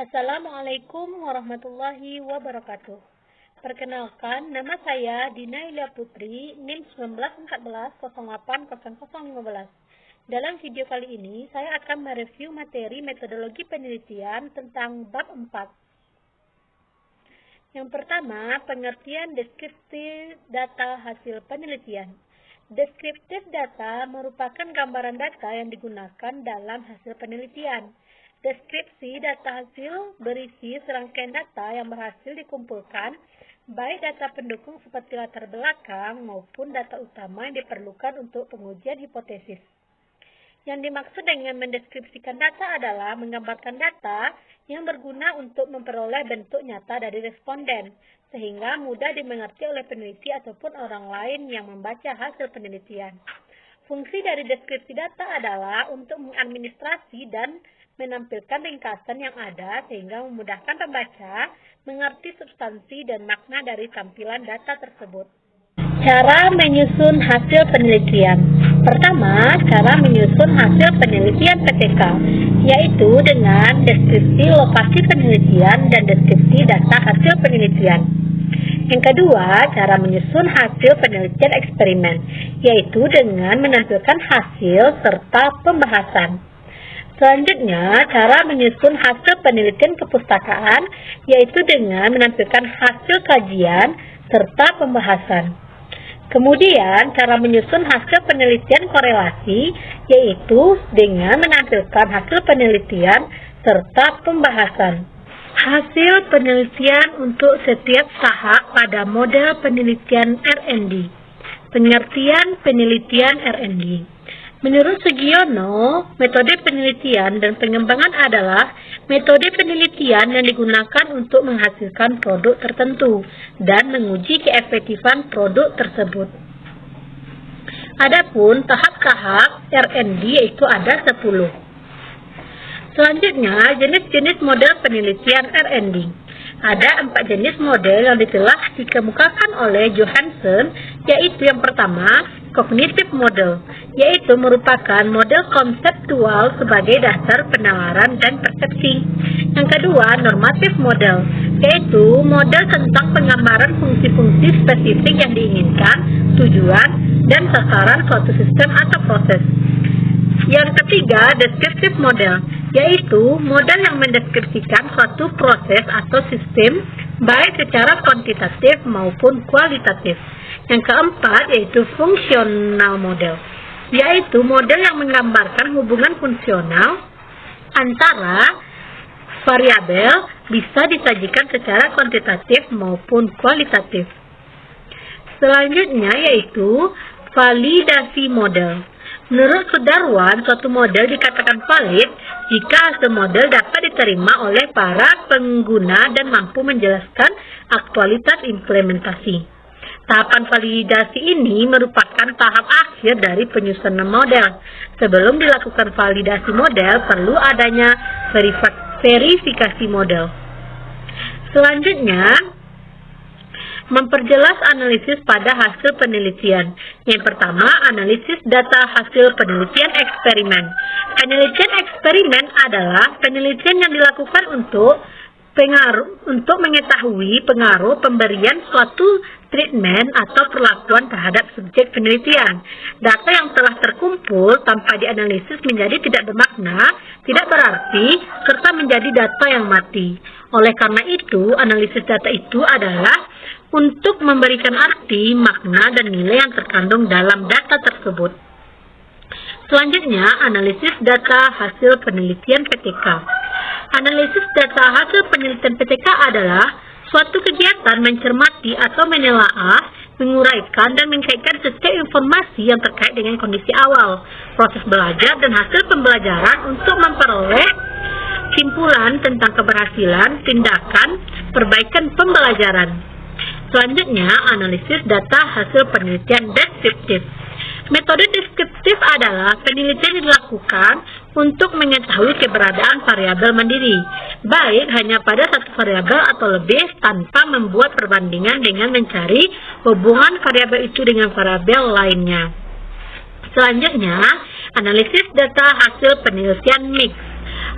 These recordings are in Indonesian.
Assalamualaikum warahmatullahi wabarakatuh. Perkenalkan, nama saya Dina Ilia Putri, NIM 1914080015. Dalam video kali ini, saya akan mereview materi metodologi penelitian tentang bab 4. Yang pertama, pengertian deskriptif data hasil penelitian. Deskriptif data merupakan gambaran data yang digunakan dalam hasil penelitian. Deskripsi data hasil berisi serangkaian data yang berhasil dikumpulkan, baik data pendukung seperti latar belakang maupun data utama yang diperlukan untuk pengujian hipotesis. Yang dimaksud dengan mendeskripsikan data adalah menggambarkan data yang berguna untuk memperoleh bentuk nyata dari responden, sehingga mudah dimengerti oleh peneliti ataupun orang lain yang membaca hasil penelitian. Fungsi dari deskripsi data adalah untuk mengadministrasi dan menampilkan ringkasan yang ada sehingga memudahkan pembaca mengerti substansi dan makna dari tampilan data tersebut. Cara menyusun hasil penelitian. Pertama, cara menyusun hasil penelitian PTK, yaitu dengan deskripsi lokasi penelitian dan deskripsi data hasil penelitian. Yang kedua, cara menyusun hasil penelitian eksperimen, yaitu dengan menampilkan hasil serta pembahasan. Selanjutnya, cara menyusun hasil penelitian kepustakaan, yaitu dengan menampilkan hasil kajian serta pembahasan. Kemudian, cara menyusun hasil penelitian korelasi, yaitu dengan menampilkan hasil penelitian serta pembahasan. Hasil penelitian untuk setiap tahap pada model penelitian R&D. Pengertian penelitian R&D. Menurut Sugiono, metode penelitian dan pengembangan adalah metode penelitian yang digunakan untuk menghasilkan produk tertentu dan menguji keefektifan produk tersebut. Adapun tahap-tahap R&D yaitu ada 10. Selanjutnya, jenis-jenis model penelitian R&D. Ada 4 jenis model yang telah dikemukakan oleh Johansson, yaitu yang pertama, cognitive model, yaitu merupakan model konseptual sebagai dasar penawaran dan persepsi. Yang kedua, normative model, yaitu model tentang penggambaran fungsi-fungsi spesifik yang diinginkan, tujuan, dan sasaran suatu sistem atau proses. Yang ketiga, descriptive model, yaitu model yang mendeskripsikan suatu proses atau sistem baik secara kuantitatif maupun kualitatif. Yang keempat, yaitu functional model, yaitu model yang menggambarkan hubungan fungsional antara variabel bisa disajikan secara kuantitatif maupun kualitatif. Selanjutnya yaitu validasi model. Menurut Sudarwan, suatu model dikatakan valid jika hasil model dapat diterima oleh para pengguna dan mampu menjelaskan aktualitas implementasi. Tahapan validasi ini merupakan tahap akhir dari penyusunan model. Sebelum dilakukan validasi model, perlu adanya verifikasi model. Selanjutnya, memperjelas analisis pada hasil penelitian. Yang pertama, analisis data hasil penelitian eksperimen. Penelitian eksperimen adalah penelitian yang dilakukan untuk mengetahui pengaruh pemberian suatu treatment atau perlakuan terhadap subjek penelitian. Data yang telah terkumpul tanpa dianalisis menjadi tidak bermakna, tidak berarti, serta menjadi data yang mati. Oleh karena itu, analisis data itu adalah untuk memberikan arti, makna, dan nilai yang terkandung dalam data tersebut. Selanjutnya, analisis data hasil penelitian PTK. Analisis data hasil penelitian PTK adalah suatu kegiatan mencermati atau menelaah, menguraikan, dan mengkaitkan setiap informasi yang terkait dengan kondisi awal, proses belajar, dan hasil pembelajaran untuk memperoleh kesimpulan tentang keberhasilan, tindakan, perbaikan pembelajaran. Selanjutnya, analisis data hasil penelitian deskriptif. Metode deskriptif adalah penelitian yang dilakukan untuk mengetahui keberadaan variabel mandiri, baik hanya pada satu variabel atau lebih tanpa membuat perbandingan dengan mencari hubungan variabel itu dengan variabel lainnya. Selanjutnya, analisis data hasil penelitian mix.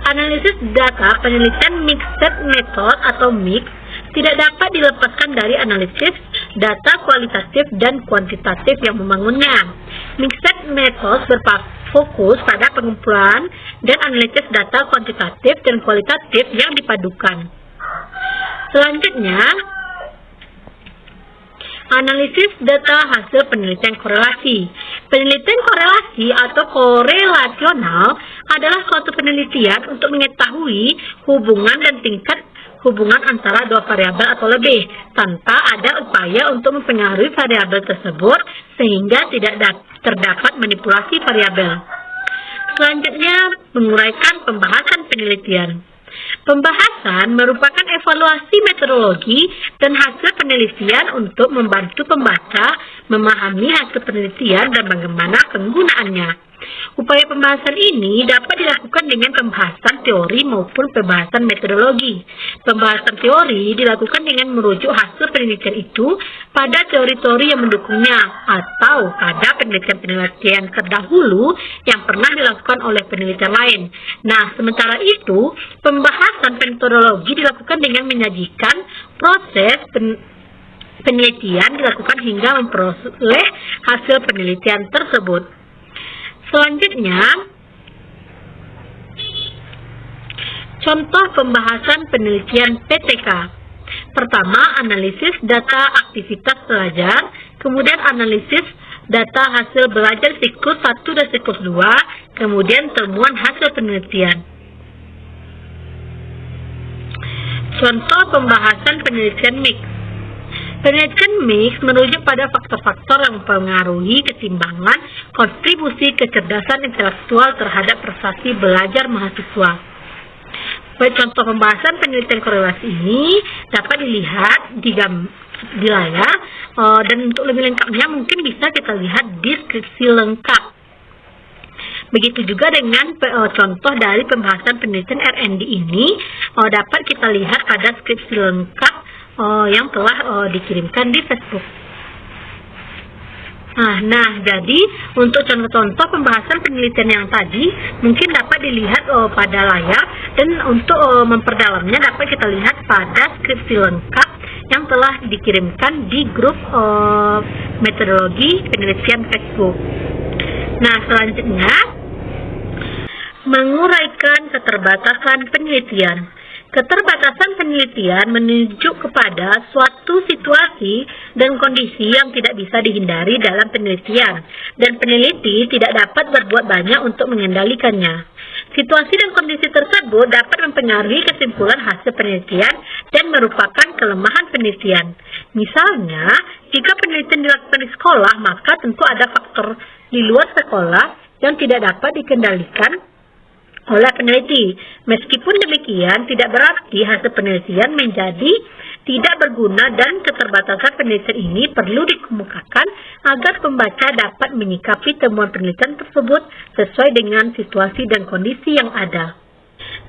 Analisis data penelitian mixed method atau MIX tidak dapat dilepaskan dari analisis data kualitatif dan kuantitatif yang membangunnya. Mixed method berfokus pada pengumpulan dan analisis data kuantitatif dan kualitatif yang dipadukan. Selanjutnya, analisis data hasil penelitian korelasi. Penelitian korelasi atau korelasional adalah suatu penelitian untuk mengetahui hubungan dan tingkat hubungan antara dua variabel atau lebih, tanpa ada upaya untuk mempengaruhi variabel tersebut sehingga tidak terdapat manipulasi variabel. Selanjutnya, menguraikan pembahasan penelitian. Pembahasan merupakan evaluasi metodologi dan hasil penelitian untuk membantu pembaca memahami hasil penelitian dan bagaimana penggunaannya. Upaya pembahasan ini dapat dilakukan dengan pembahasan teori maupun pembahasan metodologi. Pembahasan teori dilakukan dengan merujuk hasil penelitian itu pada teori-teori yang mendukungnya atau pada penelitian-penelitian terdahulu yang pernah dilakukan oleh penelitian lain. Nah, sementara itu, pembahasan metodologi dilakukan dengan menyajikan proses penelitian dilakukan hingga memperoleh hasil penelitian tersebut. Selanjutnya, contoh pembahasan penelitian PTK. Pertama, analisis data aktivitas pelajar, kemudian analisis data hasil belajar siklus 1 dan siklus 2, kemudian temuan hasil penelitian. Contoh pembahasan penelitian MIX. Penelitian MIX merujuk pada faktor-faktor yang mempengaruhi keseimbangan kontribusi kecerdasan intelektual terhadap prestasi belajar mahasiswa. Baik, contoh pembahasan penelitian korelasi ini dapat dilihat di layar, dan untuk lebih lengkapnya mungkin bisa kita lihat deskripsi lengkap. Begitu juga dengan contoh dari pembahasan penelitian R&D ini dapat kita lihat pada deskripsi lengkap yang telah dikirimkan di Facebook. Nah, jadi untuk contoh-contoh pembahasan penelitian yang tadi mungkin dapat dilihat pada layar, dan untuk memperdalamnya dapat kita lihat pada skripsi lengkap yang telah dikirimkan di grup metodologi penelitian Facebook. Nah, selanjutnya, menguraikan keterbatasan penelitian. Keterbatasan penelitian menunjuk kepada suatu situasi dan kondisi yang tidak bisa dihindari dalam penelitian, dan peneliti tidak dapat berbuat banyak untuk mengendalikannya. Situasi dan kondisi tersebut dapat mempengaruhi kesimpulan hasil penelitian dan merupakan kelemahan penelitian. Misalnya, jika penelitian dilakukan di sekolah, maka tentu ada faktor di luar sekolah yang tidak dapat dikendalikan oleh peneliti. Meskipun demikian, tidak berarti hasil penelitian menjadi tidak berguna, dan keterbatasan penelitian ini perlu dikemukakan agar pembaca dapat menyikapi temuan penelitian tersebut sesuai dengan situasi dan kondisi yang ada.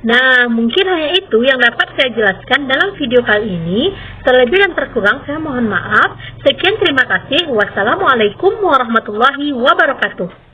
Nah, mungkin hanya itu yang dapat saya jelaskan dalam video kali ini. Terlebih dan terkurang saya mohon maaf. Sekian, terima kasih. Wassalamualaikum warahmatullahi wabarakatuh.